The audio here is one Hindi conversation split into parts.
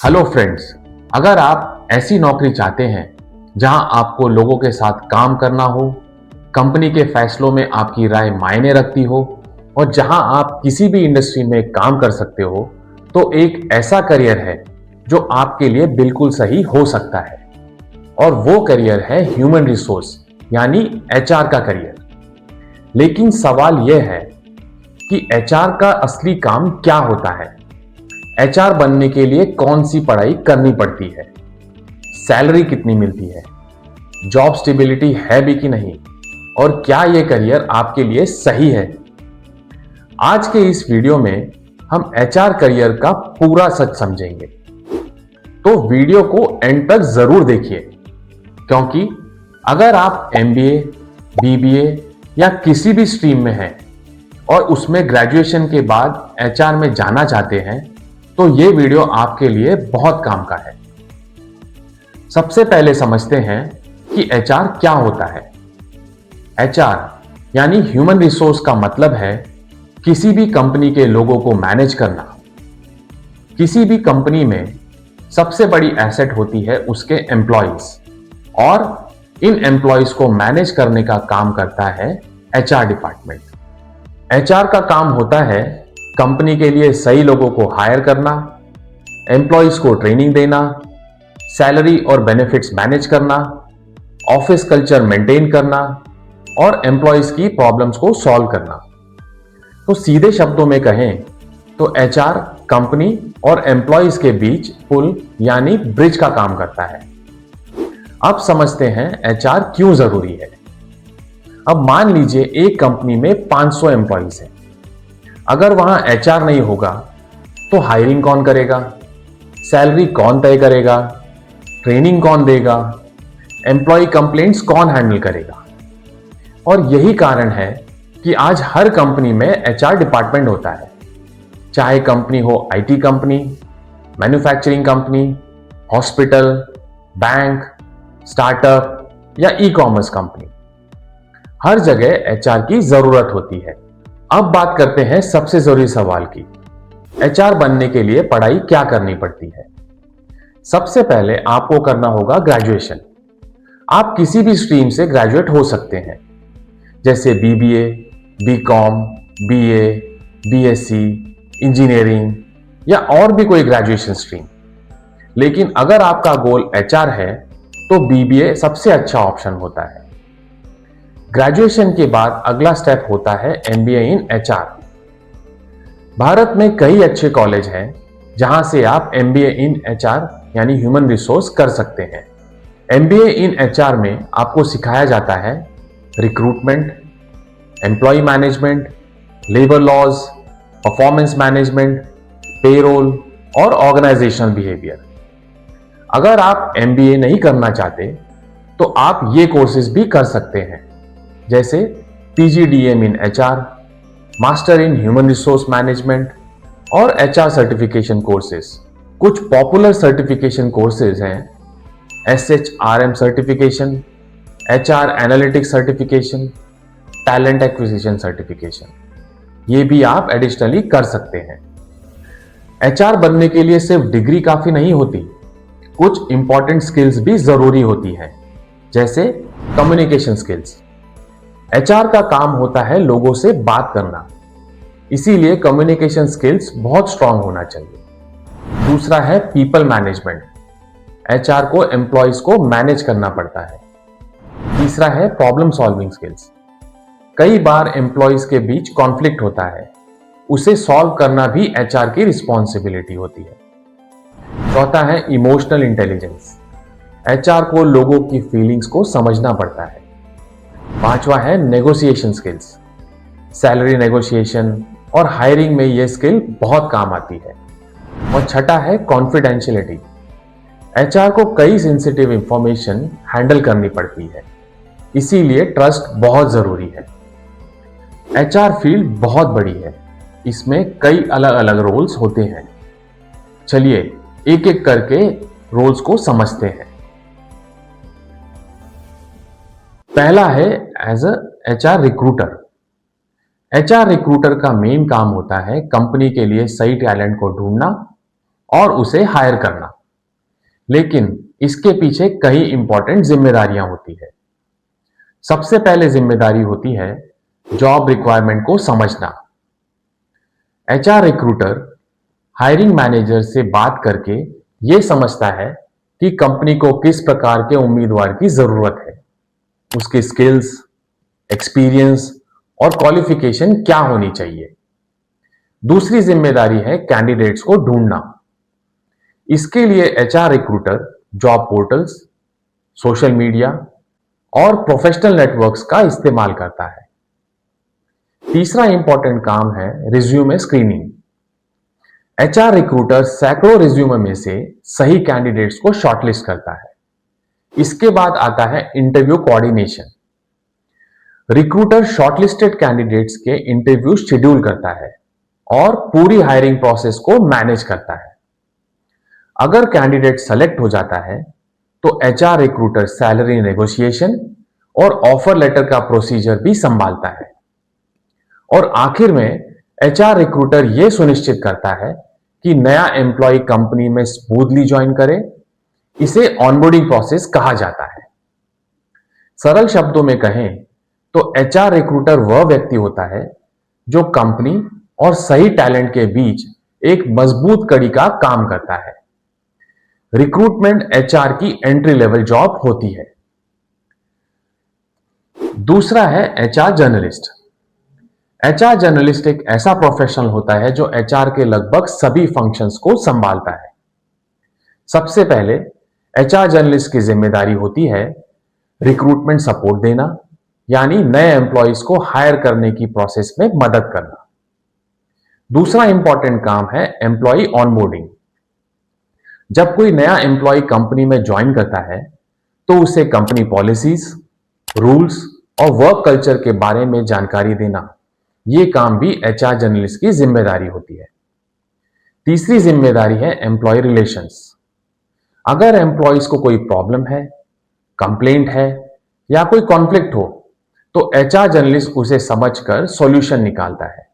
हेलो फ्रेंड्स, अगर आप ऐसी नौकरी चाहते हैं जहां आपको लोगों के साथ काम करना हो, कंपनी के फैसलों में आपकी राय मायने रखती हो और जहां आप किसी भी इंडस्ट्री में काम कर सकते हो, तो एक ऐसा करियर है जो आपके लिए बिल्कुल सही हो सकता है। और वो करियर है ह्यूमन रिसोर्स यानी एचआर का करियर। लेकिन सवाल यह है कि एचआर का असली काम क्या होता है, एचआर बनने के लिए कौन सी पढ़ाई करनी पड़ती है, सैलरी कितनी मिलती है, जॉब स्टेबिलिटी है भी कि नहीं, और क्या यह करियर आपके लिए सही है। आज के इस वीडियो में हम एचआर करियर का पूरा सच समझेंगे, तो वीडियो को एंड तक जरूर देखिए, क्योंकि अगर आप एमबीए, बीबीए या किसी भी स्ट्रीम में हैं और उसमें ग्रेजुएशन के बाद एचआर में जाना चाहते हैं, तो ये वीडियो आपके लिए बहुत काम का है। सबसे पहले समझते हैं कि एचआर क्या होता है। एचआर यानी ह्यूमन रिसोर्स का मतलब है किसी भी कंपनी के लोगों को मैनेज करना। किसी भी कंपनी में सबसे बड़ी एसेट होती है उसके एम्प्लॉयज, और इन एम्प्लॉयज को मैनेज करने का काम करता है एचआर डिपार्टमेंट। एचआर का काम होता है कंपनी के लिए सही लोगों को हायर करना, एम्प्लॉयज को ट्रेनिंग देना, सैलरी और बेनिफिट्स मैनेज करना, ऑफिस कल्चर मेंटेन करना और एम्प्लॉयज की प्रॉब्लम्स को सॉल्व करना। तो सीधे शब्दों में कहें तो एचआर कंपनी और एम्प्लॉयज के बीच पुल यानी ब्रिज का काम करता है। अब समझते हैं एचआर क्यों जरूरी है। अब मान लीजिए एक कंपनी में 500 एम्प्लॉयज हैं। अगर वहां एचआर नहीं होगा तो हायरिंग कौन करेगा, सैलरी कौन तय करेगा, ट्रेनिंग कौन देगा, एम्प्लॉय कंप्लेंट्स कौन हैंडल करेगा। और यही कारण है कि आज हर कंपनी में एचआर डिपार्टमेंट होता है, चाहे कंपनी हो IT company, manufacturing company, hospital, bank, startup या ई कॉमर्स कंपनी। हर जगह एचआर की जरूरत होती है। अब बात करते हैं सबसे जरूरी सवाल की, एचआर बनने के लिए पढ़ाई क्या करनी पड़ती है। सबसे पहले आपको करना होगा ग्रेजुएशन। आप किसी भी स्ट्रीम से ग्रेजुएट हो सकते हैं, जैसे BBA, BCom, BA, BSc, engineering या और भी कोई ग्रेजुएशन स्ट्रीम। लेकिन अगर आपका गोल एचआर है तो बीबीए सबसे अच्छा ऑप्शन होता है। ग्रेजुएशन के बाद अगला स्टेप होता है एमबीए इन एचआर। भारत में कई अच्छे कॉलेज हैं जहां से आप एमबीए इन एचआर यानी ह्यूमन रिसोर्स कर सकते हैं। एमबीए इन एचआर में आपको सिखाया जाता है recruitment, employ management, labour laws, performance management, payroll और ऑर्गेनाइजेशनल बिहेवियर। अगर आप एमबीए नहीं करना चाहते तो आप ये कोर्सेज भी कर सकते हैं, जैसे PGDM in HR, master in human resource management और एचआर सर्टिफिकेशन कोर्सेज। कुछ पॉपुलर सर्टिफिकेशन कोर्सेज हैं SHRM certification, HR analytics certification, talent acquisition certification. ये भी आप एडिशनली कर सकते हैं। एचआर बनने के लिए सिर्फ डिग्री काफी नहीं होती, कुछ इंपॉर्टेंट स्किल्स भी जरूरी होती हैं, जैसे कम्युनिकेशन स्किल्स। एचआर का काम होता है लोगों से बात करना, इसीलिए कम्युनिकेशन स्किल्स बहुत स्ट्रांग होना चाहिए। दूसरा है पीपल मैनेजमेंट। एचआर को एम्प्लॉयज को मैनेज करना पड़ता है। तीसरा है प्रॉब्लम सॉल्विंग स्किल्स। कई बार एम्प्लॉयज के बीच कॉन्फ्लिक्ट होता है, उसे सॉल्व करना भी एचआर की रिस्पॉन्सिबिलिटी होती है। चौथा है इमोशनल इंटेलिजेंस। एचआर को लोगों की फीलिंग्स को समझना पड़ता है। पांचवा है नेगोशिएशन स्किल्स। सैलरी नेगोशिएशन और हायरिंग में यह स्किल बहुत काम आती है। और छठा है कॉन्फिडेंशियलिटी। एचआर को कई सेंसिटिव इंफॉर्मेशन हैंडल करनी पड़ती है, इसीलिए ट्रस्ट बहुत जरूरी है। एचआर फील्ड बहुत बड़ी है, इसमें कई अलग अलग रोल्स होते हैं। चलिए एक एक करके रोल्स को समझते हैं। पहला है as a HR recruiter. HR recruiter का मेन काम होता है कंपनी के लिए सही टैलेंट को ढूंढना और उसे हायर करना। लेकिन इसके पीछे कई इंपॉर्टेंट जिम्मेदारियां होती है। सबसे पहले जिम्मेदारी होती है जॉब रिक्वायरमेंट को समझना। एचआर रिक्रूटर हायरिंग मैनेजर से बात करके यह समझता है कि कंपनी को किस प्रकार के उम्मीदवार की जरूरत है, उसके स्किल्स, एक्सपीरियंस और क्वालिफिकेशन क्या होनी चाहिए। दूसरी जिम्मेदारी है कैंडिडेट्स को ढूंढना। इसके लिए HR recruiter job portals, social media और प्रोफेशनल नेटवर्क्स का इस्तेमाल करता है। तीसरा इंपॉर्टेंट काम है रिज्यूमे स्क्रीनिंग। एचआर रिक्रूटर सैकड़ों रिज्यूमे में से सही कैंडिडेट्स को शॉर्टलिस्ट करता है। इसके बाद आता है interview coordination. Recruiter shortlisted candidates के इंटरव्यू शेड्यूल करता है और पूरी हायरिंग प्रोसेस को मैनेज करता है। अगर कैंडिडेट सेलेक्ट हो जाता है तो एचआर रिक्रूटर सैलरी नेगोशिएशन और ऑफर लेटर का प्रोसीजर भी संभालता है। और आखिर में एचआर रिक्रूटर यह सुनिश्चित करता है कि नया एम्प्लॉय कंपनी में स्मूथली ज्वाइन करे। इसे ऑनबोर्डिंग प्रोसेस कहा जाता है। सरल शब्दों में कहें तो एचआर रिक्रूटर वह व्यक्ति होता है जो कंपनी और सही टैलेंट के बीच एक मजबूत कड़ी का काम करता है। रिक्रूटमेंट एचआर की एंट्री लेवल जॉब होती है। दूसरा है एचआर जर्नलिस्ट। एचआर जर्नलिस्ट एक ऐसा प्रोफेशनल होता है जो एचआर के लगभग सभी फंक्शंस को संभालता है। सबसे पहले एचआर जर्नलिस्ट की जिम्मेदारी होती है रिक्रूटमेंट सपोर्ट देना, यानी नए एम्प्लॉयज को हायर करने की प्रोसेस में मदद करना। दूसरा इंपॉर्टेंट काम है एम्प्लॉय ऑनबोर्डिंग। जब कोई नया एम्प्लॉय कंपनी में ज्वाइन करता है तो उसे कंपनी पॉलिसीज, रूल्स और वर्क कल्चर के बारे में जानकारी देना, यह काम भी एचआर जर्नलिस्ट की जिम्मेदारी होती है। तीसरी जिम्मेदारी है एम्प्लॉय रिलेशंस। अगर एम्प्लॉयज को कोई प्रॉब्लम है, कंप्लेंट है या कोई कॉन्फ्लिक्ट हो तो एचआर जर्नलिस्ट उसे समझकर सॉल्यूशन निकालता है।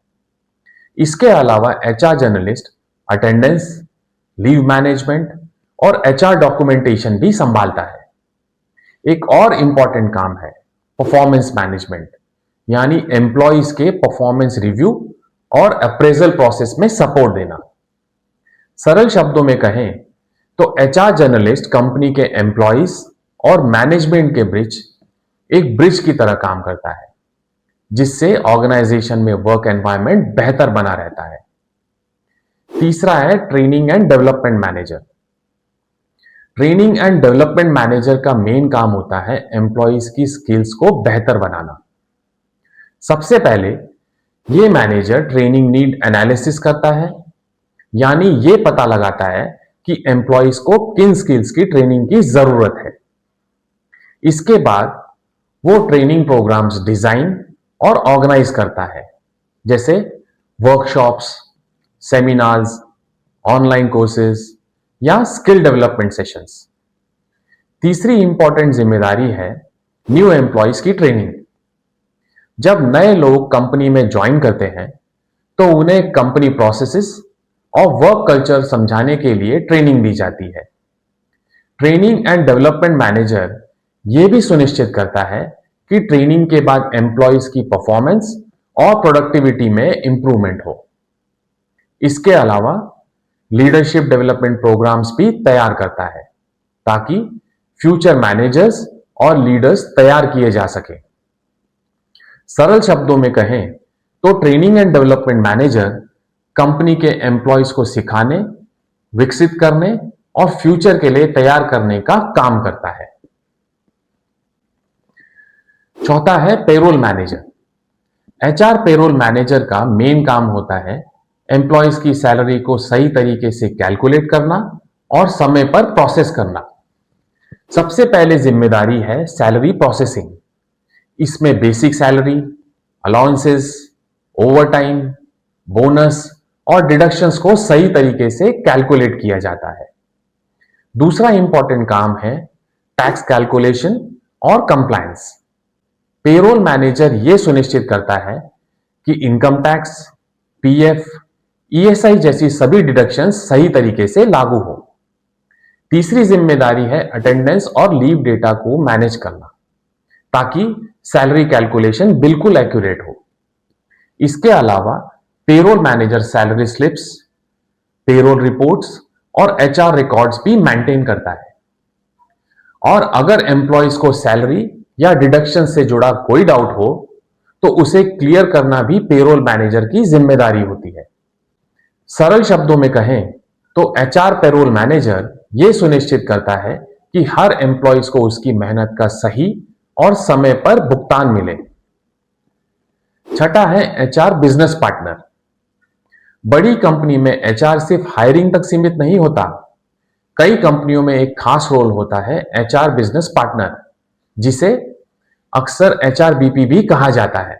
इसके अलावा HR journalist attendance, leave management और एचआर डॉक्यूमेंटेशन भी संभालता है। एक और इंपॉर्टेंट काम है परफॉर्मेंस मैनेजमेंट, यानी एम्प्लॉयज के परफॉर्मेंस रिव्यू और अप्रेजल प्रोसेस में सपोर्ट देना। सरल शब्दों में कहें तो एचआर जर्नलिस्ट कंपनी के एम्प्लॉयज और मैनेजमेंट के बीच एक ब्रिज की तरह काम करता है, जिससे ऑर्गेनाइजेशन में वर्क एनवायरनमेंट बेहतर बना रहता है। तीसरा है training and development manager. Training and development manager का मेन काम होता है एम्प्लॉयज की स्किल्स को बेहतर बनाना। सबसे पहले यह मैनेजर ट्रेनिंग नीड एनालिसिस करता है, यानी यह पता लगाता है कि एम्प्लॉयज को किन स्किल्स की ट्रेनिंग की जरूरत है। इसके बाद वो ट्रेनिंग प्रोग्राम्स डिजाइन और ऑर्गेनाइज करता है, जैसे वर्कशॉप्स, सेमिनार्स, ऑनलाइन कोर्सेज या स्किल डेवलपमेंट सेशंस। तीसरी इंपॉर्टेंट जिम्मेदारी है न्यू एम्प्लॉयज की ट्रेनिंग। जब नए लोग कंपनी में ज्वाइन करते हैं तो उन्हें कंपनी प्रोसेसेस और वर्क कल्चर समझाने के लिए ट्रेनिंग दी जाती है। ट्रेनिंग एंड डेवलपमेंट मैनेजर यह भी सुनिश्चित करता है कि ट्रेनिंग के बाद एम्प्लॉयज की परफॉर्मेंस और प्रोडक्टिविटी में इंप्रूवमेंट हो। इसके अलावा लीडरशिप डेवलपमेंट प्रोग्राम्स भी तैयार करता है ताकि फ्यूचर मैनेजर्स और लीडर्स तैयार किए जा सके। सरल शब्दों में कहें तो training and development manager company के एम्प्लॉयज को सिखाने, विकसित करने और फ्यूचर के लिए तैयार करने का काम करता है। चौथा है payroll manager. HR payroll manager का मेन काम होता है एम्प्लॉयज की सैलरी को सही तरीके से कैलकुलेट करना और समय पर प्रोसेस करना। सबसे पहले जिम्मेदारी है सैलरी प्रोसेसिंग। इसमें basic salary, allowances, overtime, bonus और डिडक्शंस को सही तरीके से कैलकुलेट किया जाता है। दूसरा इंपॉर्टेंट काम है टैक्स कैलकुलेशन और कंप्लायंस। पेरोल मैनेजर यह सुनिश्चित करता है कि इनकम टैक्स, पीएफ, ईएसआई जैसी सभी डिडक्शन सही तरीके से लागू हो। तीसरी जिम्मेदारी है अटेंडेंस और लीव डेटा को मैनेज करना, ताकि सैलरी कैलकुलेशन बिल्कुल एक्यूरेट हो। इसके अलावा payroll manager salary slips, payroll reports और एचआर रिकॉर्ड्स भी मेंटेन करता है। और अगर एम्प्लॉयज को सैलरी या डिडक्शन से जुड़ा कोई डाउट हो तो उसे क्लियर करना भी पेरोल मैनेजर की जिम्मेदारी होती है। सरल शब्दों में कहें तो एचआर पेरोल मैनेजर यह सुनिश्चित करता है कि हर एम्प्लॉयज को उसकी मेहनत का सही और समय पर भुगतान मिले। छठा है एचआर बिजनेस पार्टनर। बड़ी कंपनी में एचआर सिर्फ हायरिंग तक सीमित नहीं होता। कई कंपनियों में एक खास रोल होता है एचआर बिजनेस पार्टनर, जिसे अक्सर एचआरबीपी भी कहा जाता है।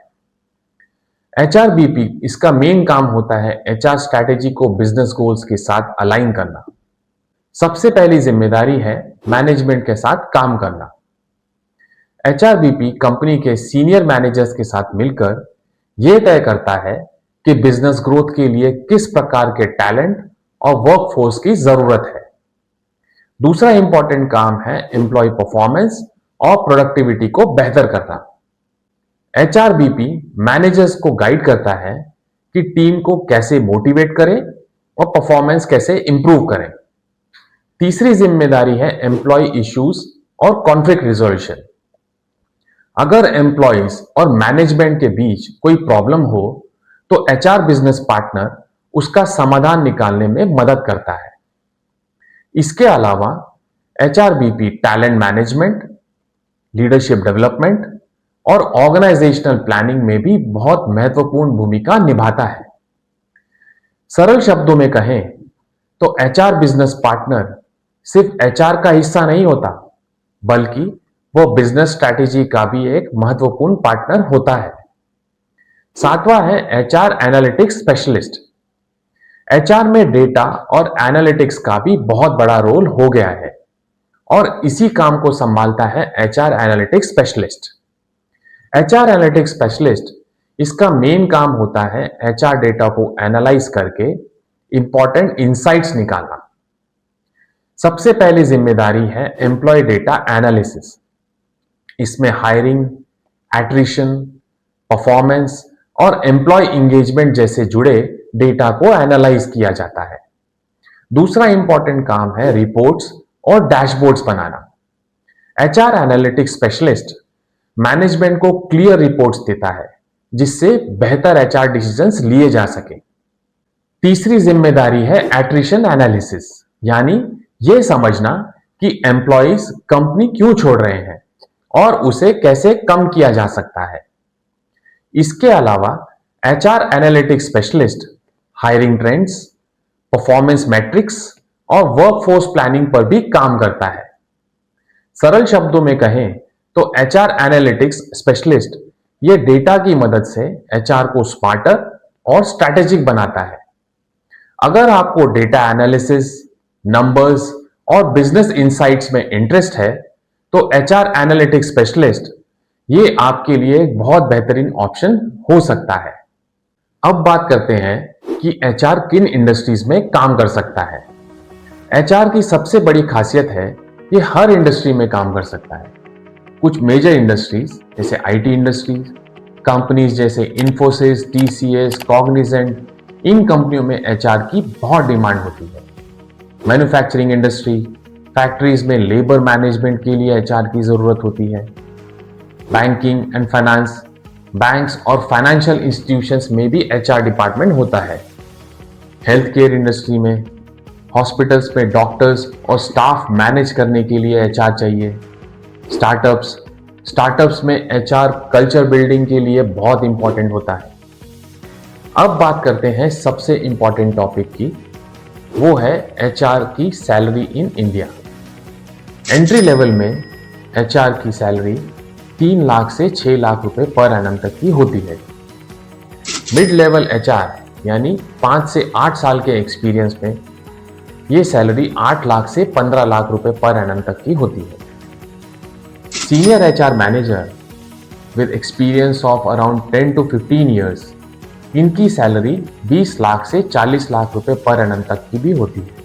एचआरबीपी इसका मेन काम होता है एचआर स्ट्रैटेजी को बिजनेस गोल्स के साथ अलाइन करना। सबसे पहली जिम्मेदारी है मैनेजमेंट के साथ काम करना। एचआरबीपी कंपनी के सीनियर मैनेजर्स के साथ मिलकर यह तय करता है कि बिजनेस ग्रोथ के लिए किस प्रकार के टैलेंट और वर्कफोर्स की जरूरत है। दूसरा इंपॉर्टेंट काम है एम्प्लॉय परफॉर्मेंस और प्रोडक्टिविटी को बेहतर करना। एचआरबीपी मैनेजर्स को गाइड करता है कि टीम को कैसे मोटिवेट करें और परफॉर्मेंस कैसे इंप्रूव करें। तीसरी जिम्मेदारी है एम्प्लॉय इश्यूज और कॉन्फ्लिक्ट रिजोल्यूशन। अगर एम्प्लॉयज और मैनेजमेंट के बीच कोई प्रॉब्लम हो तो एचआर बिजनेस पार्टनर उसका समाधान निकालने में मदद करता है। इसके अलावा HRBP talent management, leadership development और ऑर्गेनाइजेशनल प्लानिंग में भी बहुत महत्वपूर्ण भूमिका निभाता है। सरल शब्दों में कहें तो एचआर बिजनेस पार्टनर सिर्फ एचआर का हिस्सा नहीं होता, बल्कि वो बिजनेस स्ट्रैटेजी का भी एक महत्वपूर्ण पार्टनर होता है। सातवां है एचआर एनालिटिक्स स्पेशलिस्ट। एचआर में डेटा और एनालिटिक्स का भी बहुत बड़ा रोल हो गया है और इसी काम को संभालता है HR analytics specialist. HR analytics specialist इसका मेन काम होता है एचआर डेटा को एनालाइज करके इंपॉर्टेंट इंसाइट्स निकालना। सबसे पहली जिम्मेदारी है एम्प्लॉय डेटा एनालिसिस। इसमें हायरिंग, एट्रिशन, परफॉर्मेंस और एम्प्लॉय इंगेजमेंट जैसे जुड़े डेटा को एनालाइज किया जाता है। दूसरा इंपॉर्टेंट काम है रिपोर्ट्स और डैशबोर्ड्स बनाना। एचआर एनालिटिक्स स्पेशलिस्ट मैनेजमेंट को क्लियर रिपोर्ट्स देता है, जिससे बेहतर एचआर डिसीजंस लिए जा सके। तीसरी जिम्मेदारी है एट्रिशन एनालिसिस, यानी यह समझना कि एम्प्लॉयज कंपनी क्यों छोड़ रहे हैं और उसे कैसे कम किया जा सकता है। इसके अलावा HR analytics specialist hiring trends, performance matrix और वर्कफोर्स प्लानिंग पर भी काम करता है। सरल शब्दों में कहें तो एचआर एनालिटिक्स स्पेशलिस्ट ये डेटा की मदद से एचआर को स्मार्टर और स्ट्रैटेजिक बनाता है। अगर आपको डेटा एनालिसिस, नंबर्स और बिजनेस इंसाइट्स में इंटरेस्ट है तो एचआर एनालिटिक्स स्पेशलिस्ट ये आपके लिए एक बहुत बेहतरीन ऑप्शन हो सकता है। अब बात करते हैं कि एचआर किन इंडस्ट्रीज में काम कर सकता है। एचआर की सबसे बड़ी खासियत है ये हर इंडस्ट्री में काम कर सकता है। कुछ मेजर इंडस्ट्रीज जैसे आईटी इंडस्ट्रीज, कंपनीज जैसे इन्फोसिस, टीसीएस, कॉग्निजेंट, इन कंपनियों में एचआर की बहुत डिमांड होती है। मैन्युफैक्चरिंग इंडस्ट्री, फैक्ट्रीज में लेबर मैनेजमेंट के लिए एचआर की जरूरत होती है। बैंकिंग एंड फाइनेंस, बैंक्स और फाइनेंशियल इंस्टीट्यूशंस में भी एचआर डिपार्टमेंट होता है। हेल्थ केयर इंडस्ट्री में, हॉस्पिटल्स में डॉक्टर्स और स्टाफ मैनेज करने के लिए एचआर चाहिए। स्टार्टअप्स में एचआर कल्चर बिल्डिंग के लिए बहुत इंपॉर्टेंट होता है। अब बात करते हैं सबसे इंपॉर्टेंट टॉपिक की, वो है एचआर की salary in India. Entry level में एचआर की सैलरी 3 लाख से 6 लाख रुपए पर एनम तक की होती है। मिड लेवल एचआर यानी 5 से 8 साल के एक्सपीरियंस में ये सैलरी 8 लाख से 15 लाख रुपए पर एनम तक की होती है। Senior HR manager with experience of around 10 to 15 years इनकी सैलरी 20 लाख से 40 लाख रुपए पर एनम तक की भी होती है।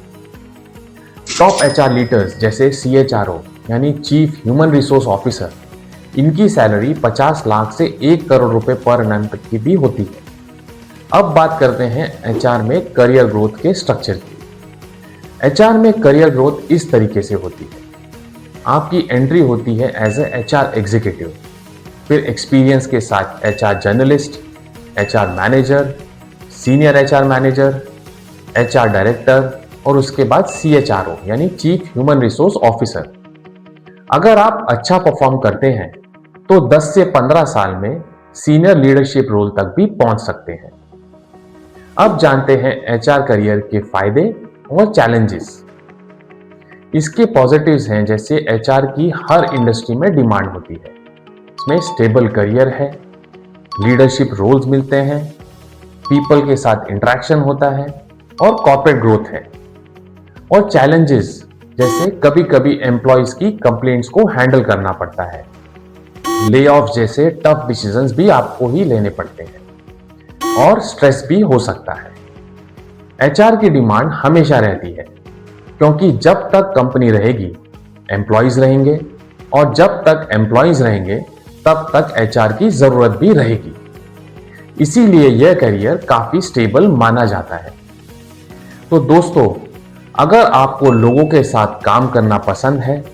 टॉप एचआर लीडर्स जैसे CHRO यानी चीफ ह्यूमन रिसोर्स ऑफिसर, इनकी सैलरी 50 लाख से 1 करोड़ रुपए पर एनम तक की भी होती है। अब बात करते हैं HR में करियर ग्रोथ के स्ट्रक्चर की। HR में करियर ग्रोथ इस तरीके से होती है। आपकी एंट्री होती है एज ए HR एग्जीक्यूटिव, फिर एक्सपीरियंस के साथ HR journalist, HR manager, senior HR manager, HR director और उसके बाद CHRO यानी चीफ ह्यूमन रिसोर्स ऑफिसर। अगर आप अच्छा परफॉर्म करते हैं तो 10 से 15 साल में सीनियर लीडरशिप रोल तक भी पहुंच सकते हैं। अब जानते हैं HR करियर के फायदे और चैलेंजेस। इसके पॉजिटिव्स हैं जैसे HR की हर इंडस्ट्री में डिमांड होती है, इसमें स्टेबल करियर है, लीडरशिप रोल्स मिलते हैं, पीपल के साथ इंटरेक्शन होता है और कॉर्पोरेट ग्रोथ है। और चैलेंजेस जैसे कभी कभी एम्प्लॉयज की कंप्लेंट्स को हैंडल करना पड़ता है, ले ऑफ जैसे टफ डिसीजंस भी आपको ही लेने पड़ते हैं और स्ट्रेस भी हो सकता है। HR की डिमांड हमेशा रहती है क्योंकि जब तक कंपनी रहेगी एम्प्लॉयज रहेंगे और जब तक एम्प्लॉयज रहेंगे तब तक HR की जरूरत भी रहेगी। इसीलिए यह करियर काफी स्टेबल माना जाता है। तो दोस्तों, अगर आपको लोगों के साथ काम करना पसंद है,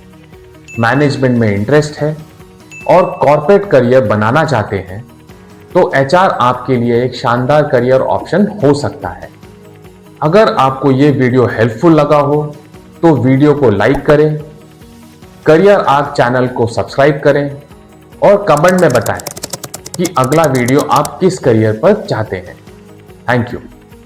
मैनेजमेंट में इंटरेस्ट है और कॉर्पोरेट करियर बनाना चाहते हैं तो HR आपके लिए एक शानदार करियर ऑप्शन हो सकता है। अगर आपको यह वीडियो हेल्पफुल लगा हो तो वीडियो को लाइक करें, करियर आर्क चैनल को सब्सक्राइब करें और कमेंट में बताएं कि अगला वीडियो आप किस करियर पर चाहते हैं। Thank you.